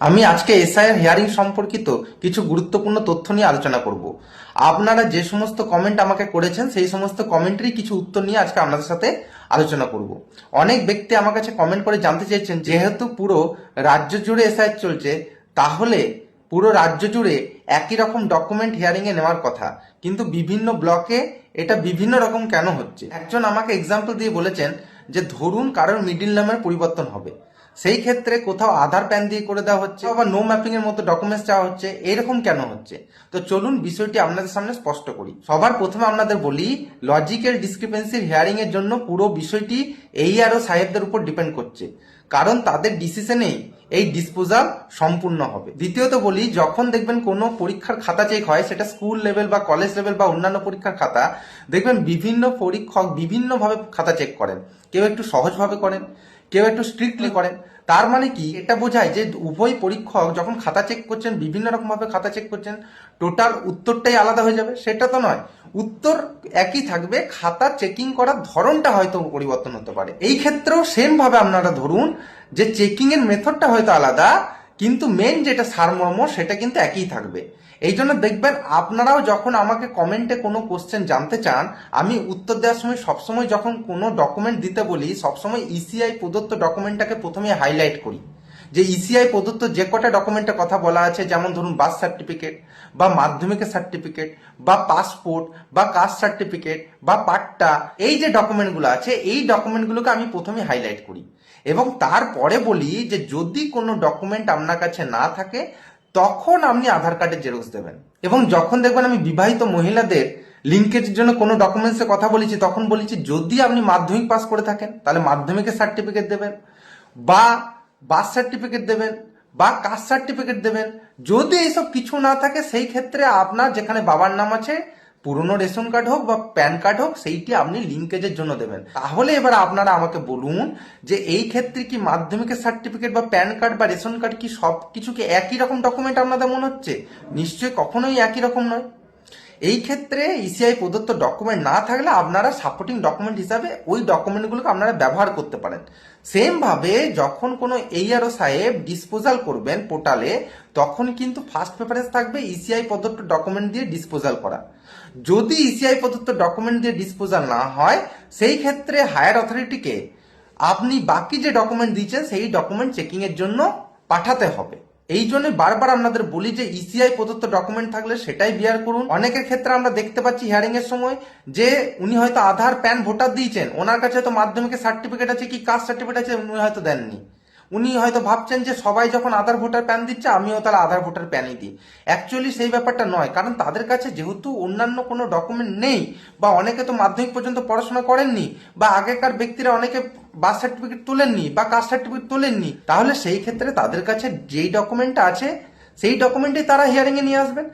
আমি আজকে SIR hearing সম্পর্কিত কিছু গুরুত্বপূর্ণ তথ্য নিয়ে আলোচনা করব। আপনারা যে সমস্ত কমেন্ট আমাকে করেছেন সেই সমস্ত কমেন্টেরই কিছু উত্তর নিয়ে আজকে আপনাদের সাথে আলোচনা করব। অনেক ব্যক্তি আমার কাছে কমেন্ট করে জানতে চেয়েছেন, যেহেতু পুরো রাজ্য জুড়ে এসআইআর চলছে, তাহলে পুরো রাজ্য জুড়ে একই রকম ডকুমেন্ট হিয়ারিং এ নেওয়ার কথা, কিন্তু বিভিন্ন ব্লকে এটা বিভিন্ন রকম কেন হচ্ছে। একজন আমাকে এক্সাম্পল দিয়ে বলেছেন যে ধরুন কারোর মিডিল নামের পরিবর্তন হবে, সেই ক্ষেত্রে কোথাও আধার প্যান দিয়ে করে দেওয়া হচ্ছে, আবার নো ম্যাপিং এর মতো ডকুমেন্টস চাওয়া হচ্ছে। এরকম কেন হচ্ছে? তো চলুন বিষয়টি আপনাদের সামনে স্পষ্ট করি। সবার প্রথমে আপনাদের বলি, লজিক্যাল ডিসক্রিপেন্সির হিয়ারিং এর জন্য পুরো বিষয়টি এইআরও সাহেবদের উপর ডিপেন্ড করছে, কারণ তাদের ডিসিশনেই এই ডিসপোজাল সম্পূর্ণ হবে। দ্বিতীয়ত বলি, যখন দেখবেন কোনো পরীক্ষার খাতা চেক হয়, সেটা স্কুল লেভেল বা কলেজ লেভেল বা অন্যান্য পরীক্ষার খাতা, দেখবেন বিভিন্ন পরীক্ষক বিভিন্নভাবে খাতা চেক করেন। কেউ একটু সহজভাবে করেন, কেউ একটু স্ট্রিক্টলি করেন। তার মানে কি? এটা বোঝায় যে উভয় পরীক্ষক যখন খাতা চেক করছেন, বিভিন্ন রকম ভাবে খাতা চেক করছেন, টোটাল উত্তরটাই আলাদা হয়ে যাবে সেটা তো নয়। উত্তর একই থাকবে, খাতা চেকিং করার ধরনটা হয়তো পরিবর্তন হতে পারে। এই ক্ষেত্রেও সেম ভাবে আপনারা ধরুন যে চেকিং এর মেথডটা হয়তো আলাদা, কিন্তু মেন যেটা সারমর্ম সেটা কিন্তু একই থাকবে। এই জন্য দেখবেন আপনারাও যখন আমাকে কমেন্টে কোনো কোশ্চেন জানতে চান, আমি উত্তর দেওয়ার সময় সবসময় যখন কোনো ডকুমেন্ট দিতে বলি, সবসময় ইসিআই প্রদত্ত ডকুমেন্টটাকে প্রথমে হাইলাইট করি। যে ইসিআই প্রদত্ত যে কটা ডকুমেন্টের কথা বলা আছে, যেমন ধরুন বার্থ সার্টিফিকেট বা মাধ্যমিকের সার্টিফিকেট বা পাসপোর্ট বা কাস্ট সার্টিফিকেট বা পাট্টা, এই যে ডকুমেন্টগুলো আছে, এই ডকুমেন্টগুলোকে আমি প্রথমে হাইলাইট করি এবং তারপরে বলি যে যদি কোনো ডকুমেন্ট আপনার কাছে না থাকে, তখন আপনি আধার কার্ডের জেরক্স দেবেন। এবং যখন দেখবেন আমি বিবাহিত মহিলাদের লিঙ্কেজের জন্য কোনো ডকুমেন্টসের কথা বলেছি, তখন বলেছি যদি আপনি মাধ্যমিক পাস করে থাকেন তাহলে মাধ্যমিকের সার্টিফিকেট দেবেন, বা বার্থ সার্টিফিকেট দেবেন, বা কাস্ট সার্টিফিকেট দেবেন। যদি এইসব কিছু না থাকে, সেই ক্ষেত্রে আপনার যেখানে বাবার নাম আছে, পুরনো রেশন কার্ড হোক বা প্যান কার্ড হোক, সেইটি আপনি লিঙ্কেজের জন্য দেবেন। তাহলে এবার আপনারা আমাকে বলুন যে এই ক্ষেত্রে কি মাধ্যমিকের সার্টিফিকেট বা প্যান কার্ড বা রেশন কার্ড কি সব কিছু কি একই রকম ডকুমেন্ট আপনাদের মনে হচ্ছে? নিশ্চয়ই কখনোই একই রকম নয়। এই ক্ষেত্রে ইসিআই প্রদত্ত ডকুমেন্ট না থাকলে আপনারা সাপোর্টিং ডকুমেন্ট হিসাবে ওই ডকুমেন্টগুলোকে আপনারা ব্যবহার করতে পারেন। সেম ভাবে যখন কোনো এইআরও সাহেব ডিসপোজাল করবেন পোর্টালে, তখন কিন্তু ফার্স্ট প্রেফারেন্স থাকবে ইসিআই প্রদত্ত ডকুমেন্ট দিয়ে ডিসপোজাল করা। যদি ইসিআই প্রদত্ত ডকুমেন্ট দিয়ে ডিসপোজাল না হয়, সেই ক্ষেত্রে হায়ার অথরিটিকে আপনি বাকি যে ডকুমেন্ট দিয়েছেন সেই ডকুমেন্ট চেকিং এর জন্য পাঠাতে হবে। এই জন্য বারবার আপনাদের বলি যে ইসিআই প্রদত্ত ডকুমেন্ট থাকলে সেটাই বিয়ার করুন। অনেকের ক্ষেত্রে আমরা দেখতে পাচ্ছি হিয়ারিং এর সময় যে উনি হয়তো আধার প্যান ভোটার দিয়েছেন, ওনার কাছে হয়তো মাধ্যমিকের সার্টিফিকেট আছে কি কাস্ট সার্টিফিকেট আছে, উনি হয়তো দেননি। উনি হয়তো ভাবছেন যে সবাই যখন আধার ভোটার প্যান দিচ্ছে, আমিও তাহলে আধার ভোটার প্যানই দিই। অ্যাকচুয়ালি সেই ব্যাপারটা নয়, কারণ তাদের কাছে যেহেতু অন্যান্য কোনো ডকুমেন্ট নেই, বা অনেকে তো মাধ্যমিক পর্যন্ত পড়াশোনা করেননি, বা আগেকার ব্যক্তিরা অনেকে বার্থ সার্টিফিকেট তোলেননি বা কাস্ট সার্টিফিকেট তোলেননি, তাহলে সেই ক্ষেত্রে তাদের কাছে যেই ডকুমেন্টটা আছে সেই ডকুমেন্টই তারা হিয়ারিং এ নিয়ে আসবেন।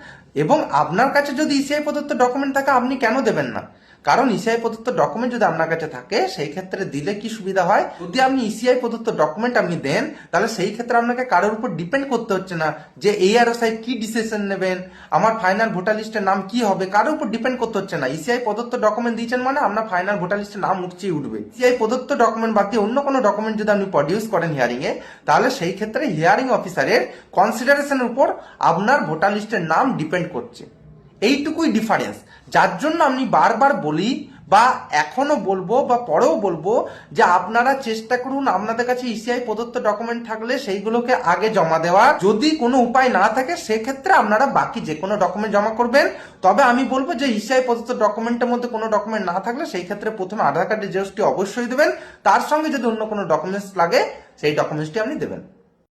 এবং আপনার কাছে যদি ইসিআই প্রদত্ত ডকুমেন্ট থাকে, আপনি কেন দেবেন না? কারণ ইসিআই প্রদত্ত ডকুমেন্ট যদি আপনার কাছে থাকে, সেই ক্ষেত্রে দিলে কি সুবিধা হয়, যদি আপনি ইসিআই প্রদত্ত ডকুমেন্ট আপনি দেন, তাহলে সেই ক্ষেত্রে আপনাকে কারোর উপর ডিপেন্ড করতে হচ্ছে না যে এইআরও সাহেব কি ডিসিশন নেবেন, আমার ফাইনাল ভোটার লিস্টের নাম কি হবে, কারোর উপর ডিপেন্ড করতে হচ্ছে না। ইসিআই প্রদত্ত ডকুমেন্ট দিয়েছেন মানে আপনার ফাইনাল ভোটার লিস্টের নাম উঠছেই উঠবে। ইসিআই প্রদত্ত ডকুমেন্ট বাদ দিয়ে অন্য কোনো ডকুমেন্ট যদি আপনি প্রডিউস করেন হিয়ারিং এ, তাহলে সেই ক্ষেত্রে হিয়ারিং অফিসারের কনসিডারেশনের উপর আপনার ভোটার লিস্টের নাম ডিপেন্ড করছে। এইটুকুই ডিফারেন্স, যার জন্য আমি বারবার বলি বা এখনো বলবো বা পরেও বলবো যে আপনারা চেষ্টা করুন আপনাদের কাছে ইসিআই প্রদত্ত ডকুমেন্ট থাকলে সেইগুলোকে আগে জমা দেওয়ার। যদি কোনো উপায় না থাকে, সেক্ষেত্রে আপনারা বাকি যে কোনো ডকুমেন্ট জমা করবেন। তবে আমি বলবো যে ইসিআই প্রদত্ত ডকুমেন্টের মধ্যে কোনো ডকুমেন্ট না থাকলে সেই ক্ষেত্রে প্রথমে আধার কার্ডের জেরক্সটি অবশ্যই দেবেন, তার সঙ্গে যদি অন্য কোনো ডকুমেন্টস লাগে সেই ডকুমেন্টসটি আপনি দেবেন।